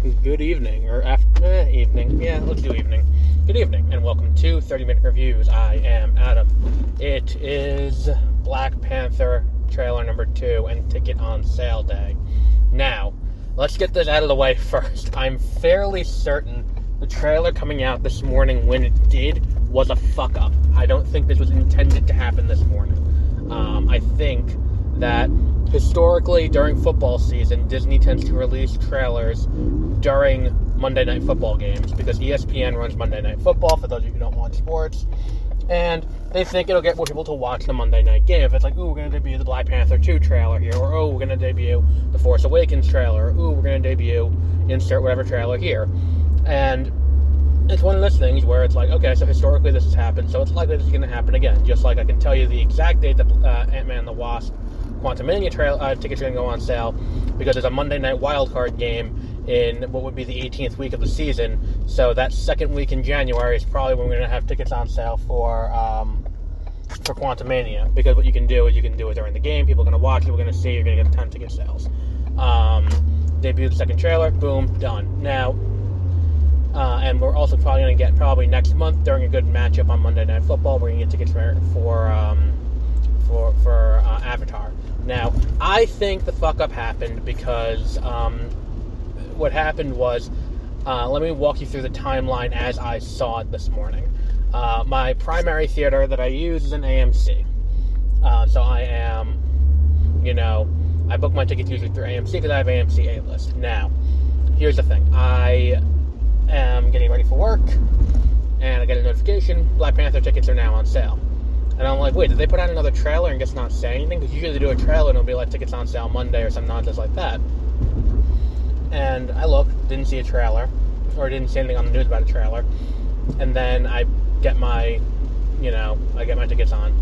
Good evening, or evening. Yeah, let's do evening. Good evening, and welcome to 30-Minute Reviews. I am Adam. It is Black Panther trailer number 2 and ticket on sale day. Now, let's get this out of the way first. I'm fairly certain the trailer coming out this morning, when it did, was a fuck-up. I don't think this was intended to happen this morning. I think that historically, during football season, Disney tends to release trailers during Monday Night Football games because ESPN runs Monday Night Football, for those of you who don't watch sports, and they think it'll get more people to watch the Monday night game. If it's like, ooh, we're going to debut the Black Panther 2 trailer here, or oh, we're going to debut the Force Awakens trailer, or ooh, we're going to debut insert whatever trailer here. And it's one of those things where it's like, okay, so historically this has happened, so it's likely this is going to happen again. Just like I can tell you the exact date that Ant-Man and the Wasp Quantumania tickets are going to go on sale because there's a Monday night wildcard game in what would be the 18th week of the season. So that second week in January is probably when we're going to have tickets on sale for Quantumania, because what you can do is you can do it during the game. People are going to watch, people are going to see, you're going to get a ton of ticket sales. Debut the second trailer, boom, done. Now, and we're also probably going to get, next month during a good matchup on Monday Night Football, we're going to get tickets for Avatar. Now, I think the fuck up happened because what happened was, let me walk you through the timeline as I saw it this morning. My primary theater that I use is an AMC. So I am, I book my tickets usually through AMC because I have AMC A-List. Now, here's the thing. I am getting ready for work, and I get a notification, Black Panther tickets are now on sale. And I'm like, wait, did they put out another trailer and just not say anything? Because usually they do a trailer and it'll be like tickets on sale Monday or some nonsense like that. And I looked, didn't see a trailer, or didn't see anything on the news about a trailer. And then I get my tickets on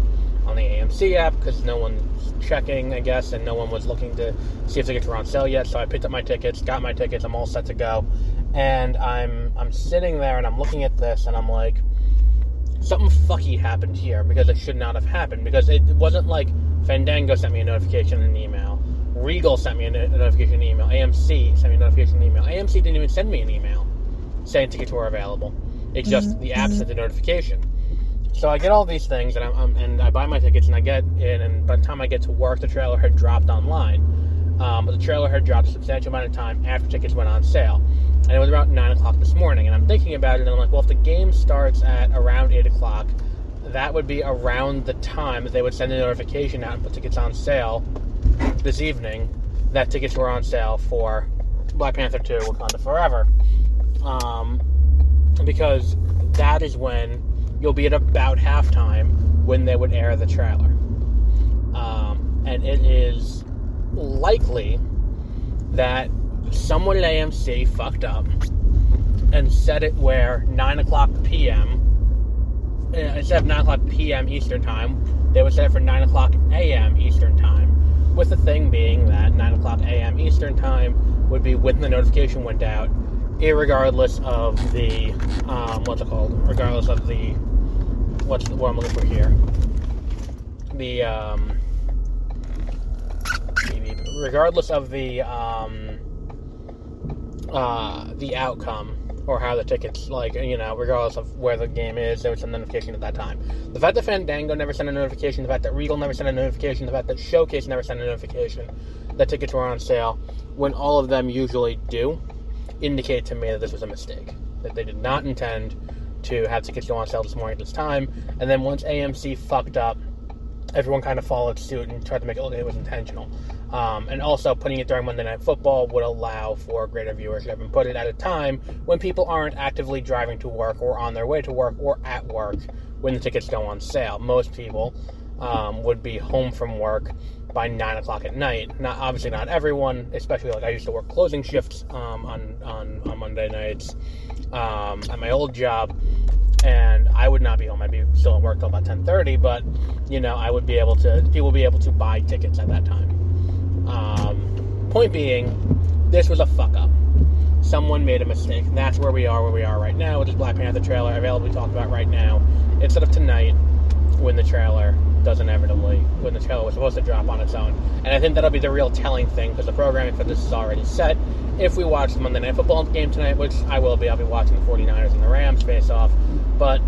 the AMC app because no one's checking, I guess, and no one was looking to see if tickets were on sale yet. So I picked up my tickets, got my tickets, I'm all set to go. And I'm sitting there and I'm looking at this and I'm like, something fucky happened here, because it should not have happened, because it wasn't like Fandango sent me a notification in an email, Regal sent me a notification in an email, AMC sent me a notification in an email. AMC didn't even send me an email saying tickets were available. It's just the app sent the notification. So I get all these things, and I buy my tickets, and I get in, and by the time I get to work, the trailer had dropped online. But the trailer had dropped a substantial amount of time after tickets went on sale. And it was about 9 o'clock this morning, and I'm thinking about it, and I'm like, well, if the game starts at around 8 o'clock, that would be around the time that they would send a notification out and put tickets on sale this evening, that tickets were on sale for Black Panther 2, Wakanda Forever. Because that is when you'll be at about halftime when they would air the trailer. And it is likely that someone at AMC fucked up and set it where 9 o'clock p.m. Instead of 9 o'clock p.m. Eastern Time, they would set it for 9 o'clock a.m. Eastern Time, with the thing being that 9 o'clock a.m. Eastern Time would be when the notification went out, irregardless of the, regardless of the, what I'm looking for here, regardless of the outcome, or how the tickets, regardless of where the game is, there was some notification at that time. The fact that Fandango never sent a notification, the fact that Regal never sent a notification, the fact that Showcase never sent a notification that tickets were on sale, when all of them usually do, indicate to me that this was a mistake. That they did not intend to have tickets go on sale this morning at this time, and then once AMC fucked up, everyone kind of followed suit and tried to make it look like it was intentional. And also, putting it during Monday Night Football would allow for greater viewership, and put it at a time when people aren't actively driving to work, or on their way to work, or at work when the tickets go on sale. Most people would be home from work by 9 o'clock at night. Obviously not everyone, especially I used to work closing shifts on Monday nights at my old job, and I would not be home. I'd be still at work till about 10:30, but people would be able to buy tickets at that time. Point being, this was a fuck up. Someone made a mistake, and that's where we are right now with this Black Panther trailer available to talk about right now, instead of tonight when the trailer does inevitably when the trailer was supposed to drop on its own. And I think that'll be the real telling thing, because the programming for this is already set. If we watch the Monday Night Football game tonight, which I will be, I'll be watching the 49ers and the Rams face off. But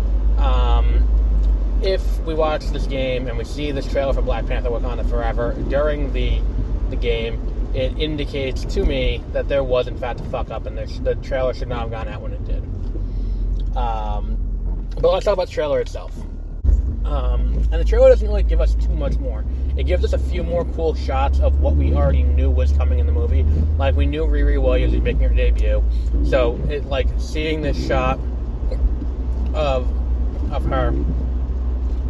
if we watch this game and we see this trailer for Black Panther Wakanda Forever during the game, it indicates to me that there was in fact a fuck up, and the trailer should not have gone out when it did. But let's talk about the trailer itself. And the trailer doesn't really give us too much more. It gives us a few more cool shots of what we already knew was coming in the movie. Like, we knew Riri Williams was making her debut, so seeing this shot of her,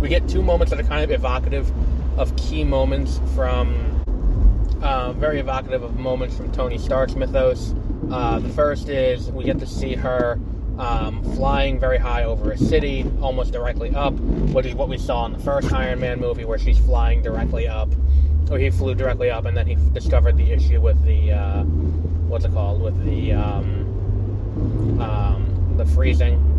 we get two moments that are kind of evocative of key moments from very evocative of moments from Tony Stark's mythos. The first is we get to see her flying very high over a city, almost directly up, which is what we saw in the first Iron Man movie, where she's flying directly up, or he flew directly up, and then he discovered the issue with the the freezing.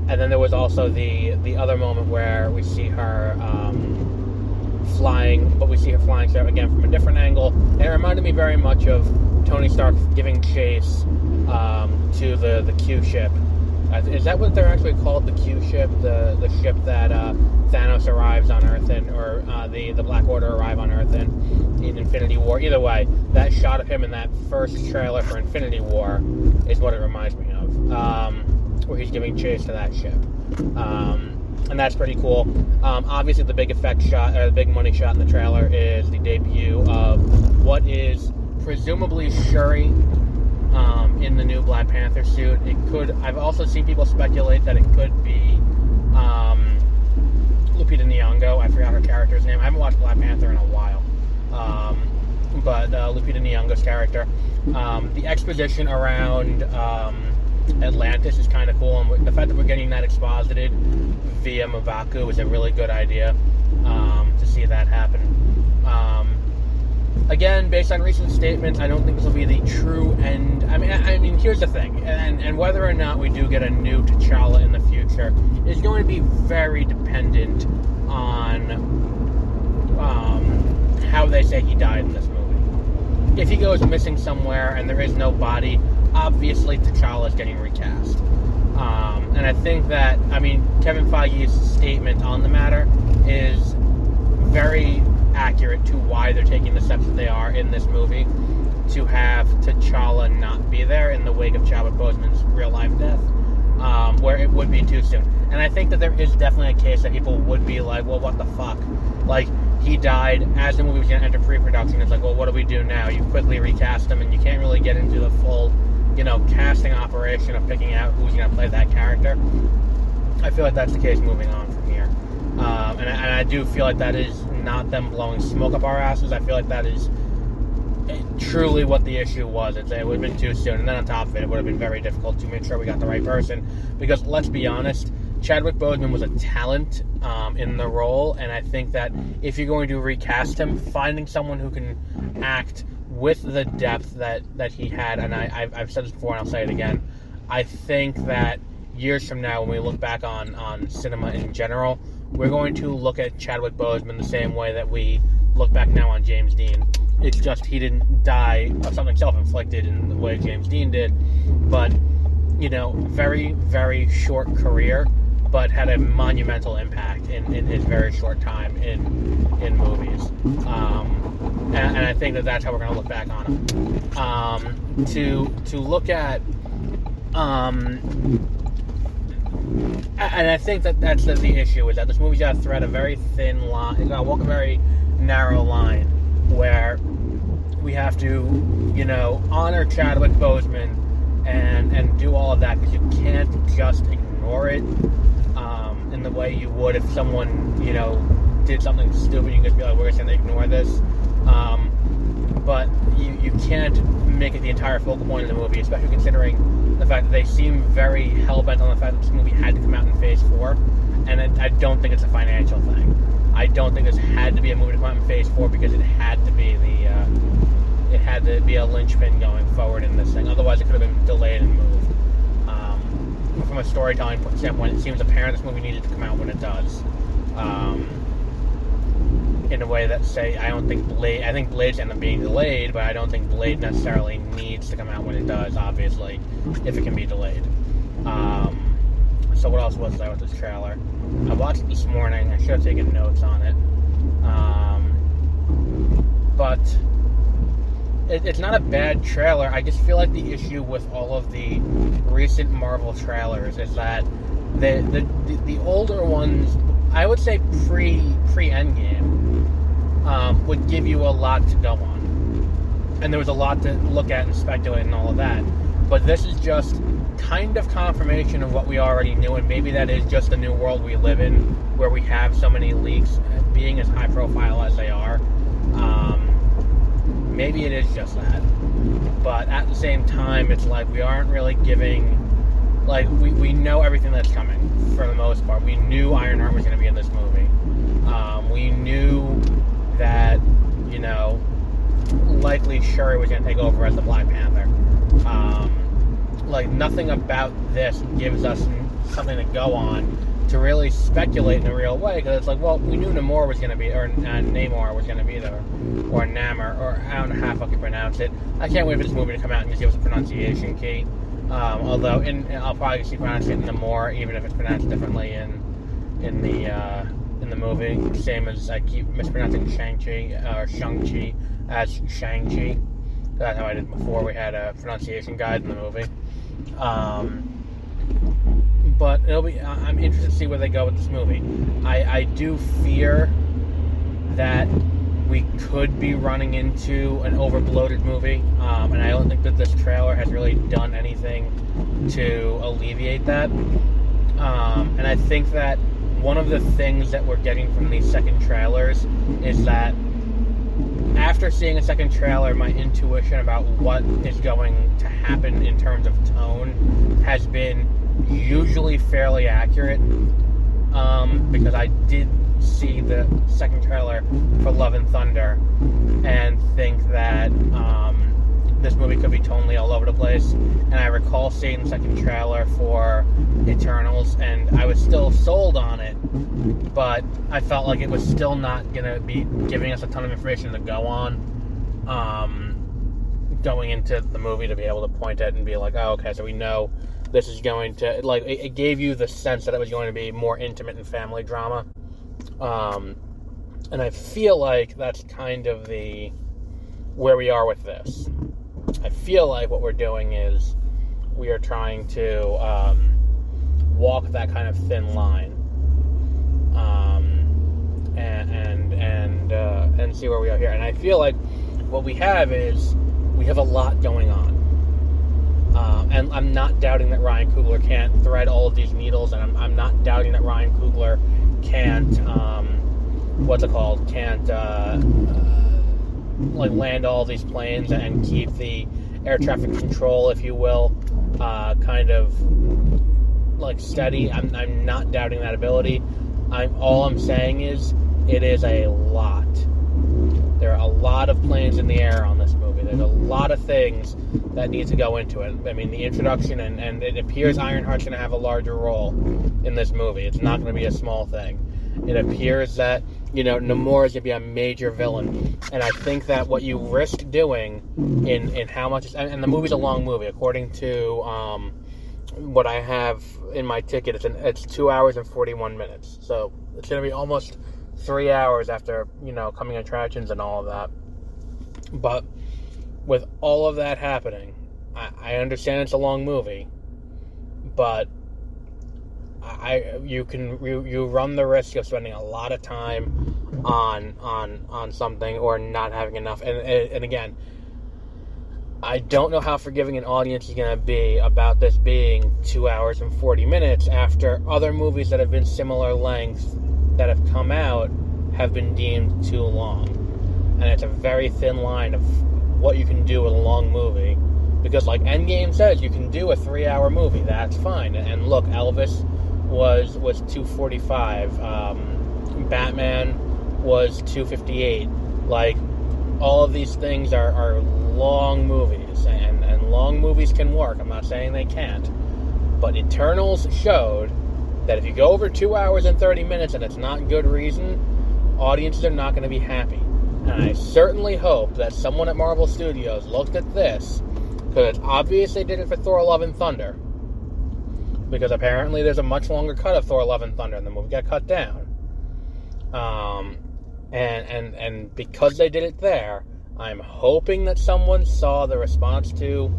And then there was also the other moment where we see her flying, but we see her flying again from a different angle. And it reminded me very much of Tony Stark giving chase to the Q ship. Is that what they're actually called, the Q ship? The ship that Thanos arrives on Earth in, or the Black Order arrive on Earth in Infinity War. Either way, that shot of him in that first trailer for Infinity War is what it reminds me of, where he's giving chase to that ship. And that's pretty cool. Obviously, the big effect shot, or the big money shot in the trailer, is the debut of what is presumably Shuri in the new Black Panther suit. I've also seen people speculate that it could be Lupita Nyong'o. I forgot her character's name. I haven't watched Black Panther in a while. But Lupita Nyong'o's character. The exposition around Atlantis is kind of cool, and the fact that we're getting that exposited via M'Baku is a really good idea to see that happen. Again, based on recent statements, I don't think this will be the true end. I mean, here's the thing, and whether or not we do get a new T'Challa in the future is going to be very dependent on how they say he died in this movie. If he goes missing somewhere and there is no body, obviously T'Challa is getting recast. And I think that, Kevin Feige's statement on the matter is very accurate to why they're taking the steps that they are in this movie to have T'Challa not be there in the wake of Chadwick Boseman's real-life death, where it would be too soon. And I think that there is definitely a case that people would be like, well, what the fuck? Like, he died as the movie was going to enter pre-production. It's like, well, what do we do now? You quickly recast him, and you can't really get into the full, casting operation of picking out who's going to play that character. I feel like that's the case moving on from here. And I do feel like that is not them blowing smoke up our asses. I feel like that is truly what the issue was. It would have been too soon. And then on top of it, it would have been very difficult to make sure we got the right person. Because let's be honest, Chadwick Boseman was a talent in the role. And I think that if you're going to recast him, finding someone who can act with the depth that he had, and I've said this before and I'll say it again, I think that years from now, when we look back on cinema in general, we're going to look at Chadwick Boseman the same way that we look back now on James Dean. It's just he didn't die of something self-inflicted in the way James Dean did, but, very, very short career, but had a monumental impact in his very short time in movies. And I think that's how we're going to look back on him. To look at... And I think that's the issue, is that this movie's got to thread a very thin line. It's got to walk a very narrow line where we have to, honor Chadwick Boseman and do all of that, because you can't just ignore it in the way you would if someone, did something stupid. You can just be like, we're just going to ignore this. But you can't make it the entire focal point of the movie, especially considering the fact that they seem very hell-bent on the fact that this movie had to come out in Phase 4, and I don't think it's a financial thing. I don't think this had to be a movie to come out in Phase 4 because it had to be a linchpin going forward in this thing. Otherwise, it could have been delayed and moved. From a storytelling standpoint, it seems apparent this movie needed to come out when it does. in a way that I think Blade's end up being delayed, but I don't think Blade necessarily needs to come out when it does, obviously, if it can be delayed. So what else was there with this trailer? I watched it this morning. I should have taken notes on it. But it's not a bad trailer. I just feel like the issue with all of the recent Marvel trailers is that the older ones, I would say pre-Endgame, would give you a lot to go on. And there was a lot to look at and speculate and all of that. But this is just kind of confirmation of what we already knew, and maybe that is just the new world we live in, where we have so many leaks being as high profile as they are. Maybe it is just that. But at the same time, it's like we aren't really giving... Like, we know everything that's coming, for the most part. We knew Ironheart was going to be in this movie. We knew that, likely Shuri was going to take over as the Black Panther. Nothing about this gives us something to go on to really speculate in a real way, because it's like, well, we knew Namor was going to be, or Namor was going to be there, or Namor, or I don't know how I fucking pronounce it. I can't wait for this movie to come out and just give us a pronunciation key. Although, I'll probably keep pronouncing it Namor, even if it's pronounced differently in the movie. Same as I keep mispronouncing Shang-Chi, or Shang-Chi as Shang-Chi. That's how I did before we had a pronunciation guide in the movie. But I'm interested to see where they go with this movie. I do fear that we could be running into an over-bloated movie, and I don't think that this trailer has really done anything to alleviate that. And I think that one of the things that we're getting from these second trailers is that after seeing a second trailer, my intuition about what is going to happen in terms of tone has been usually fairly accurate, because I did see the second trailer for Love and Thunder and think that this movie could be totally all over the place. And I recall seeing the second trailer for Eternals, and I was still sold on it, but I felt like it was still not going to be giving us a ton of information to go on going into the movie to be able to point at and be like, oh, okay, so we know this is going to, like, it gave you the sense that it was going to be more intimate and family drama. And I feel like that's kind of where we are with this. I feel like what we're doing is we are trying to walk that kind of thin line, and see where we are here. And I feel like what we have is we have a lot going on. And I'm not doubting that Ryan Coogler can't thread all of these needles, and I'm not doubting that Ryan Coogler can't, land all these planes and keep the air traffic control, if you will, kind of, steady. I'm not doubting that ability. All I'm saying is, it is a lot. There are a lot of planes in the air on this movie. There's a lot of things that need to go into it. I mean, the introduction, and it appears Ironheart's going to have a larger role in this movie. It's not going to be a small thing. It appears that, Namor is going to be a major villain. And I think that what you risk doing in how much... And the movie's a long movie. According to what I have in my ticket, it's 2 hours and 41 minutes. So it's going to be almost 3 hours after, coming attractions and all of that. But with all of that happening, I understand it's a long movie, but you run the risk of spending a lot of time on something or not having enough. And again, I don't know how forgiving an audience is going to be about this being 2 hours and 40 minutes after other movies that have been similar length that have come out have been deemed too long. And it's a very thin line of what you can do with a long movie. Because like Endgame says, you can do a 3-hour movie. That's fine. And look, Elvis was 245. Batman was 258. Like, all of these things are long movies. And long movies can work. I'm not saying they can't. But Eternals showed that if you go over 2 hours and 30 minutes and it's not good reason, audiences are not going to be happy. And I certainly hope that someone at Marvel Studios looked at this, because it's obvious they did it for Thor: Love and Thunder, because apparently there's a much longer cut of Thor: Love and Thunder, and the movie got cut down. And because they did it there, I'm hoping that someone saw the response to,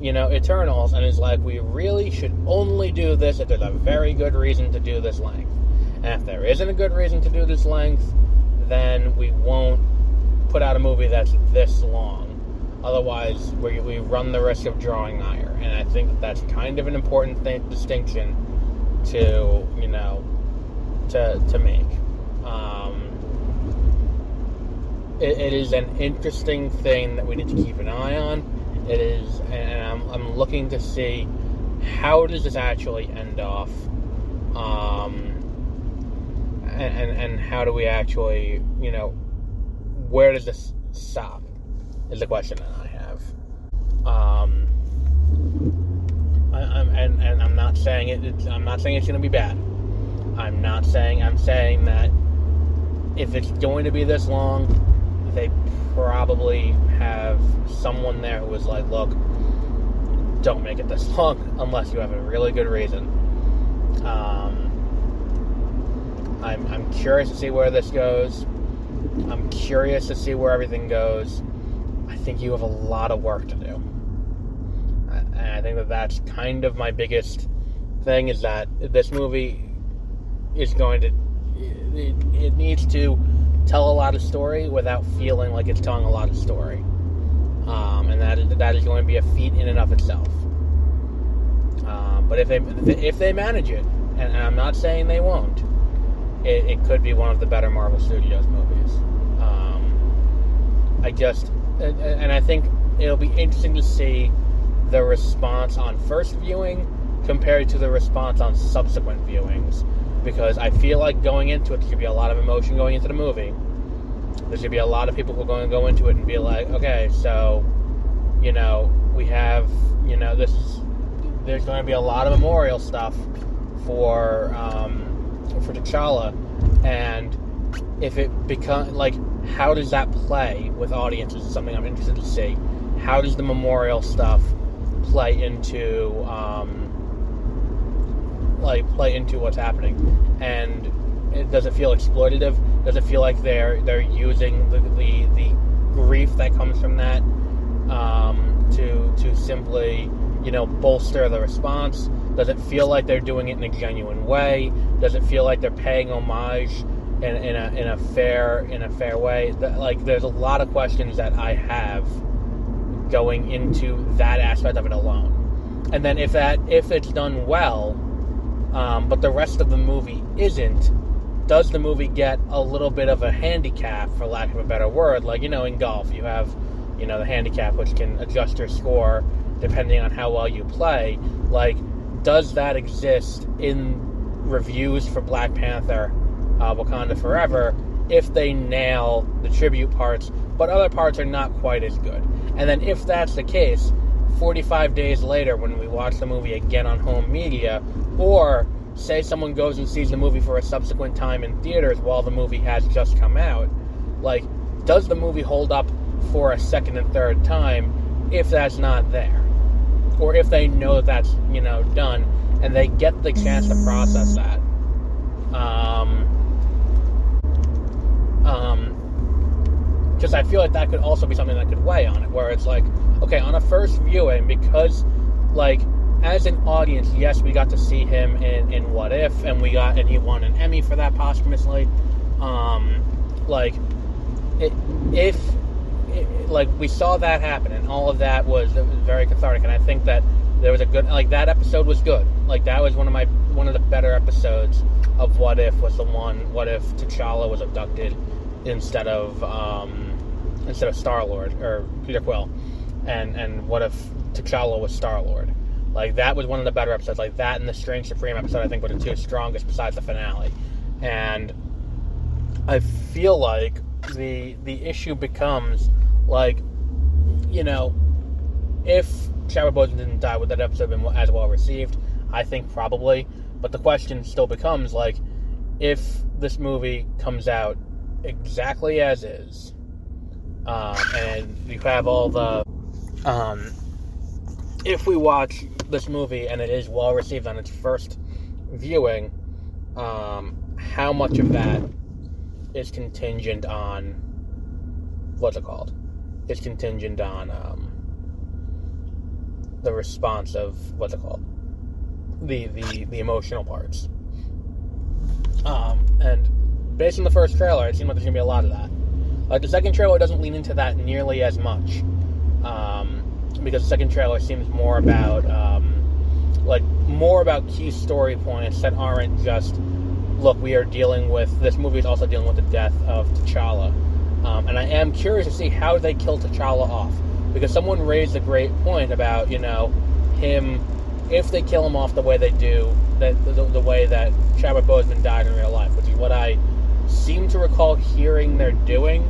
Eternals, and is like, we really should only do this if there's a very good reason to do this length. And if there isn't a good reason to do this length, then we won't put out a movie that's this long. Otherwise, we run the risk of drawing ire. And I think that's kind of an important distinction to make. It is an interesting thing that we need to keep an eye on. It is, and I'm looking to see how does this actually end off, and how do we actually, where does this stop? Is the question that I have. I'm not saying I'm not saying it's going to be bad. I'm saying that if it's going to be this long, they probably have someone there who is like, look, don't make it this long unless you have a really good reason. I'm curious to see where this goes. I'm curious to see where everything goes. I think you have a lot of work to do. And I think that's kind of my biggest thing, is that this movie is going to... It needs to tell a lot of story without feeling like it's telling a lot of story. And that is going to be a feat in and of itself. But if they manage it, and I'm not saying they won't, it could be one of the better Marvel Studios movies. I think it'll be interesting to see the response on first viewing compared to the response on subsequent viewings, because I feel like going into it, there's going to be a lot of emotion going into the movie. There's going to be a lot of people who are going to go into it and be like, okay, so, we have, there's going to be a lot of memorial stuff for T'Challa, and if it becomes, how does that play with audiences is something I'm interested to see. How does the memorial stuff play into what's happening? And does it feel exploitative? Does it feel like they're using the grief that comes from that to simply bolster the response? Does it feel like they're doing it in a genuine way? Does it feel like they're paying homage in a fair way? There's a lot of questions that I have going into that aspect of it alone. And then if it's done well, but the rest of the movie isn't, does the movie get a little bit of a handicap, for lack of a better word? In golf, you have, the handicap, which can adjust your score depending on how well you play. Does that exist in reviews for Black Panther, Wakanda Forever, if they nail the tribute parts, but other parts are not quite as good? And then if that's the case, 45 days later, when we watch the movie again on home media, or say someone goes and sees the movie for a subsequent time in theaters while the movie has just come out, does the movie hold up for a second and third time if that's not there? Or if they know that's, done, and they get the chance to process that. Because I feel like that could also be something that could weigh on it, where it's okay, on a first viewing, because, as an audience, yes, we got to see him in What If, and he won an Emmy for that posthumously. We saw that happen, and all of that was very cathartic, and I think that there was a good, that episode was good. That was one of the better episodes of What If, was the one, what if T'Challa was abducted instead of Star-Lord, or Peter Quill, and what if T'Challa was Star-Lord? That was one of the better episodes. That and the Strange Supreme episode, I think, were the two strongest besides the finale. And I feel like the issue becomes, if Chadwick Boseman didn't die, would that episode have been as well received? I think probably. But the question still becomes, like, if this movie comes out exactly as is, and you have all the, if we watch this movie and it is well received on its first viewing, how much of that is contingent on, what's it called? It's contingent on the response of, what's it called? The emotional parts. And based on the first trailer, it seems like there's going to be a lot of that. Like, the second trailer doesn't lean into that nearly as much. Because the second trailer seems more about, more about key story points that aren't just, look, we are dealing with, this movie is also dealing with the death of T'Challa. And I am curious to see how they kill T'Challa off. Because someone raised a great point about, him, if they kill him off the way they do, the way that Chadwick Boseman died in real life, which is what I seem to recall hearing they're doing,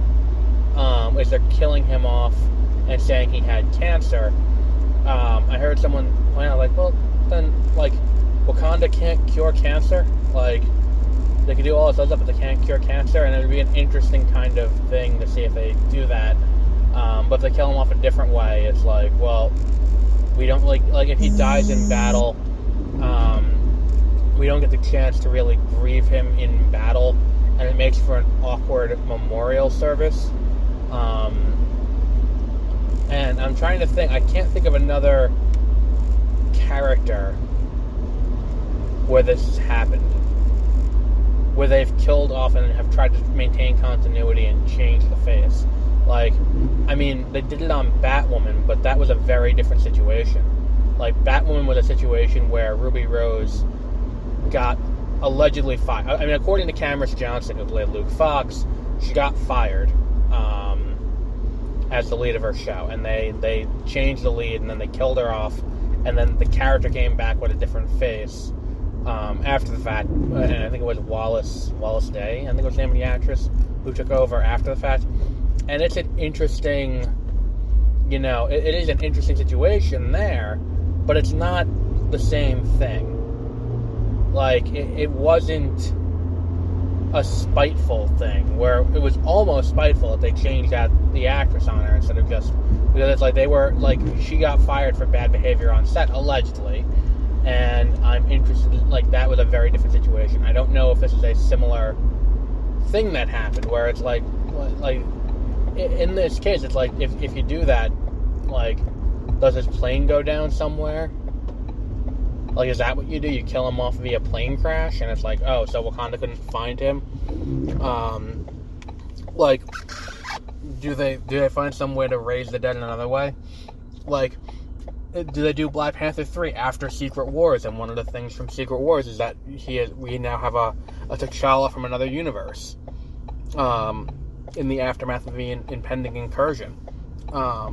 is they're killing him off and saying he had cancer. I heard someone point out, like, well, then, like, Wakanda can't cure cancer? Like, they can do all this other stuff, but they can't cure cancer, and it would be an interesting kind of thing to see if they do that. But if they kill him off a different way, it's like, well, we don't really, like, if he dies in battle, we don't get the chance to really grieve him in battle, and it makes for an awkward memorial service. And I'm trying to think, I can't think of another character where this has happened, where they've killed off and have tried to maintain continuity and change the face. Like, I mean, they did it on Batwoman, but that was a very different situation. Like, Batwoman was a situation where Ruby Rose got allegedly fired. I mean, according to Cameron Johnson, who played Luke Fox, she got fired as the lead of her show. And they changed the lead, and then they killed her off, and then the character came back with a different face after the fact. And I think it was Wallace Day, I think it was the name of the actress, who took over after the fact. And it's an interesting, it is an interesting situation there, but it's not the same thing. Like, it wasn't a spiteful thing, where it was almost spiteful that they changed out the actress on her instead of just, because it's like they were, like, she got fired for bad behavior on set, allegedly, and I'm interested, like, that was a very different situation. I don't know if this is a similar thing that happened, where it's like, in this case, it's like, if you do that, like, does his plane go down somewhere? Like, is that what you do? You kill him off via plane crash, and it's like, oh, so Wakanda couldn't find him? Like, do they find some way to raise the dead in another way? Like, do they do Black Panther 3 after Secret Wars? And one of the things from Secret Wars is that we now have a T'Challa from another universe. In the aftermath of the impending incursion. But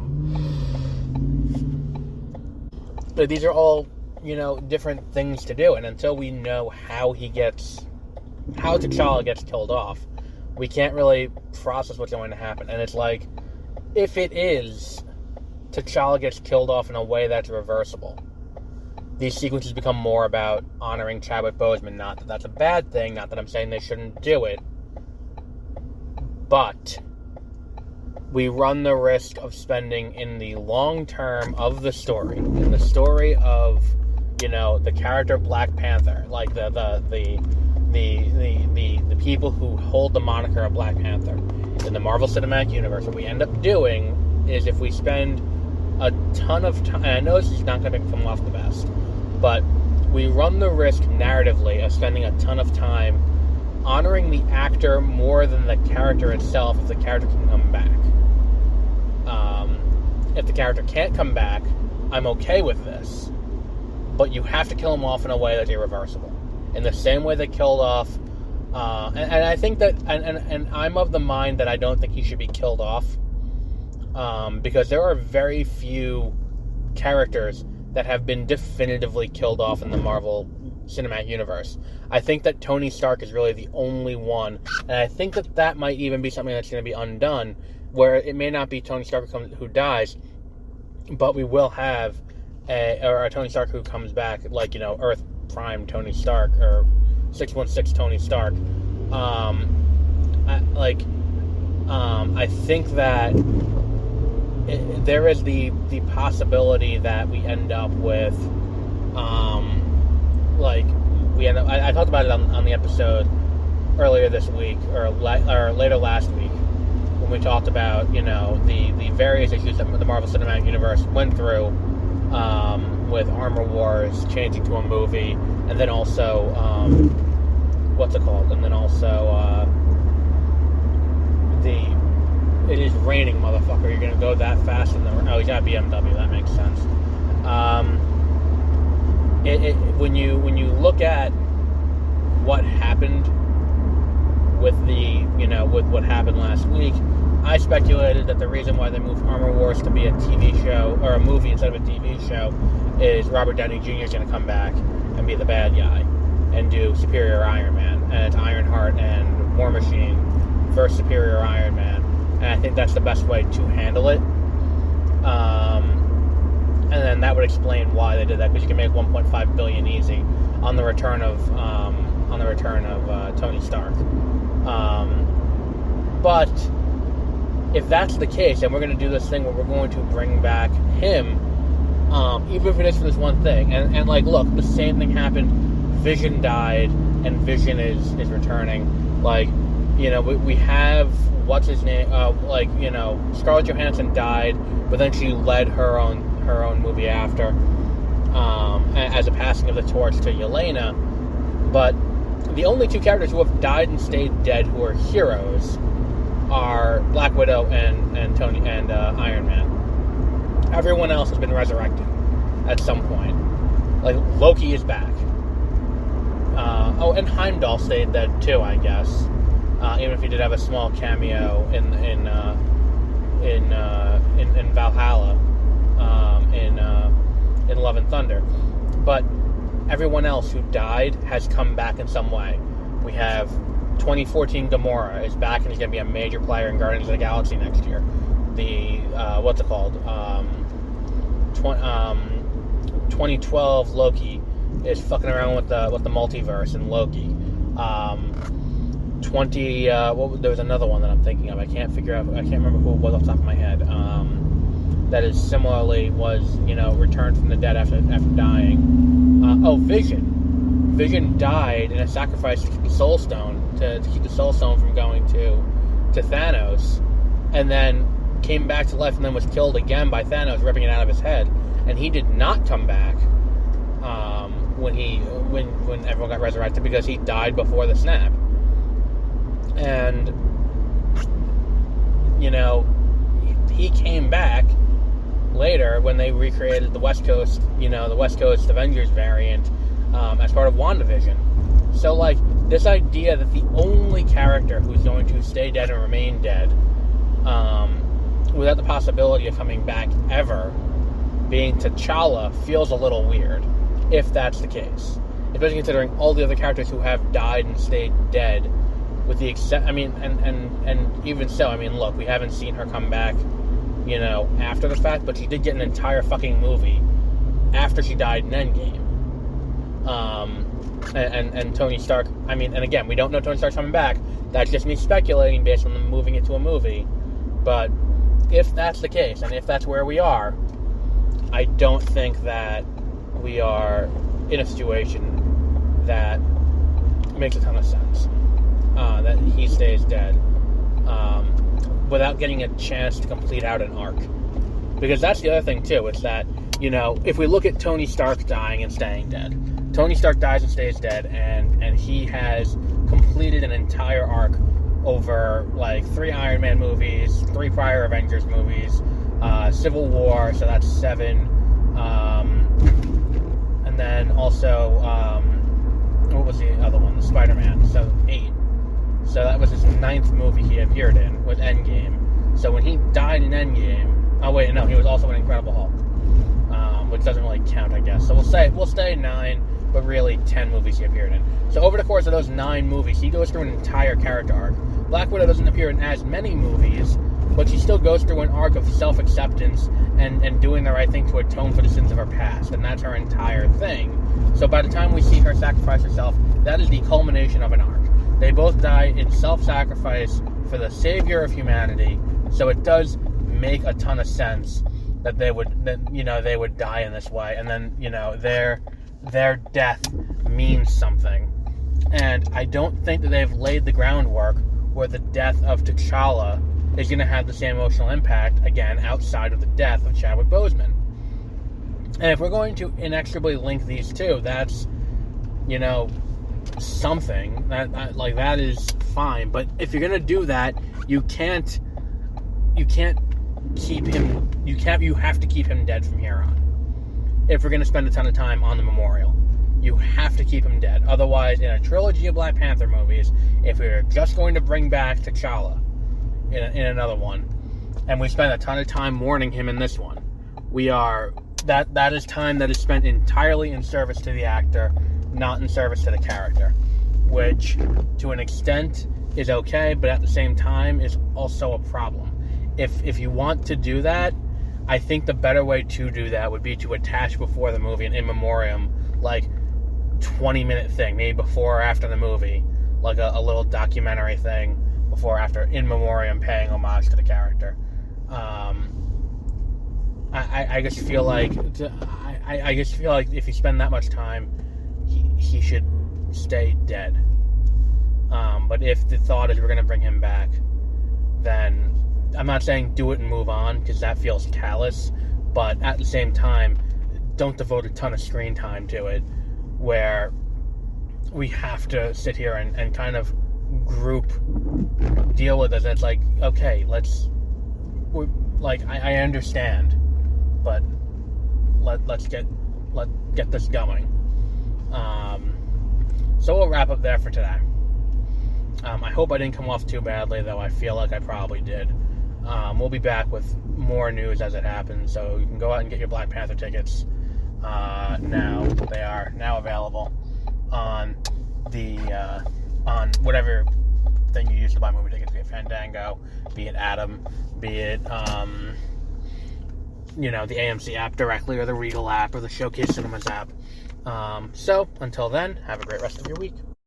these are all, different things to do, and until we know how T'Challa gets killed off, we can't really process what's going to happen. And it's like, if it is T'Challa gets killed off in a way that's reversible, these sequences become more about honoring Chadwick Boseman. Not that that's a bad thing, not that I'm saying they shouldn't do it, but we run the risk of spending in the long term of the story, in the story of, the character Black Panther, like the people who hold the moniker of Black Panther in the Marvel Cinematic Universe. What we end up doing is, if we spend a ton of time, and I know this is not going to come off the best, but we run the risk narratively of spending a ton of time honoring the actor more than the character itself, if the character can come back. If the character can't come back, I'm okay with this, but you have to kill him off in a way that's irreversible. In the same way they killed off, and I think that, and I'm of the mind that I don't think he should be killed off, because there are very few characters that have been definitively killed off in the Marvel Cinematic Universe. I think that Tony Stark is really the only one, and I think that might even be something that's going to be undone, where it may not be Tony Stark who dies, but we will have a Tony Stark who comes back, like, Earth prime Tony Stark, or 616 Tony Stark. I think that there is the possibility that we end up with, I talked about it on the episode earlier this week, or later last week, when we talked about, the various issues that the Marvel Cinematic Universe went through, with Armor Wars changing to a movie, and then also, it is raining, motherfucker. You're gonna go that fast in the... Oh, you got BMW. That makes sense. When you look at what happened with with what happened last week, I speculated that the reason why they moved Armor Wars to be a TV show, or a movie instead of a TV show, is Robert Downey Jr. is going to come back and be the bad guy and do Superior Iron Man, and it's Ironheart and War Machine versus Superior Iron Man, and I think that's the best way to handle it. And then that would explain why they did that, because you can make $1.5 billion easy on the return of Tony Stark. But if that's the case, and we're going to do this thing where we're going to bring back him, even if it is for this one thing, and look, the same thing happened. Vision died, and Vision is returning. We have, what's his name? Scarlett Johansson died, but then she led her own movie after, as a passing of the torch to Yelena. But the only two characters who have died and stayed dead who are heroes are Black Widow and Tony and Iron Man. Everyone else has been resurrected at some point. Loki is back. And Heimdall stayed dead too, I guess. Even if he did have a small cameo in Valhalla, in Love and Thunder. But everyone else who died has come back in some way. We have 2014 Gamora is back, and he's going to be a major player in Guardians of the Galaxy next year. The 2012 Loki is fucking around with the multiverse in Loki. There was another one that I'm thinking of. I can't remember who it was off the top of my head. That is similarly was returned from the dead after dying. Vision. Vision died in a sacrifice to keep the Soul Stone from going to Thanos, and then came back to life, and then was killed again by Thanos ripping it out of his head. And he did not come back when everyone got resurrected, because he died before the snap. And he came back later when they recreated the West Coast Avengers variant, as part of WandaVision. So, this idea that the only character who's going to stay dead and remain dead, without the possibility of coming back ever, being T'Challa, feels a little weird, if that's the case. Especially considering all the other characters who have died and stayed dead, with the and even so, look, we haven't seen her come back, after the fact, but she did get an entire fucking movie after she died in Endgame. And Tony Stark, and again, we don't know Tony Stark's coming back. That's just me speculating based on them moving it to a movie. But if that's the case, and if that's where we are, I don't think that we are in a situation that makes a ton of sense. That he stays dead, without getting a chance to complete out an arc. Because that's the other thing too, is that, if we look at Tony Stark dying and staying dead, Tony Stark dies and stays dead, and he has completed an entire arc over 3 Iron Man movies, 3 prior Avengers movies, Civil War, so that's 7, and then also, what was the other one? The Spider-Man, so 8. So that was his 9th movie he appeared in, was Endgame. So when he died in Endgame, he was also in Incredible Hulk, which doesn't really count, I guess. So we'll stay 9, but really 10 movies he appeared in. So over the course of those 9 movies, he goes through an entire character arc. Black Widow doesn't appear in as many movies, but she still goes through an arc of self-acceptance and doing the right thing to atone for the sins of her past, and that's her entire thing. So by the time we see her sacrifice herself, that is the culmination of an arc. They both die in self-sacrifice for the savior of humanity, so it does make a ton of sense that they would die in this way, and then their death means something. And I don't think that they've laid the groundwork where the death of T'Challa is going to have the same emotional impact, again, outside of the death of Chadwick Boseman. And if we're going to inexorably link these two, that's, something. That is fine. But if you're going to do that, you have to keep him dead from here on. If we're going to spend a ton of time on the memorial, you have to keep him dead. Otherwise, in a trilogy of Black Panther movies, if we're just going to bring back T'Challa in another one, and we spend a ton of time mourning him in this one, that is time that is spent entirely in service to the actor, not in service to the character, which to an extent is okay, but at the same time is also a problem. If you want to do that, I think the better way to do that would be to attach before the movie an in memoriam, 20-minute thing, maybe before or after the movie, like a little documentary thing before or after, in memoriam, paying homage to the character. I just feel like if you spend that much time, he should stay dead. But if the thought is we're going to bring him back, then I'm not saying do it and move on, because that feels callous, but at the same time, don't devote a ton of screen time to it, where we have to sit here and kind of group deal with it. It's like, okay, I understand, but let's get this going. So we'll wrap up there for today. I hope I didn't come off too badly, though I feel like I probably did. We'll be back with more news as it happens, so you can go out and get your Black Panther tickets now. They are now available on on whatever thing you use to buy movie tickets, be it Fandango, be it Atom, be it the AMC app directly, or the Regal app, or the Showcase Cinemas app. So until then, have a great rest of your week.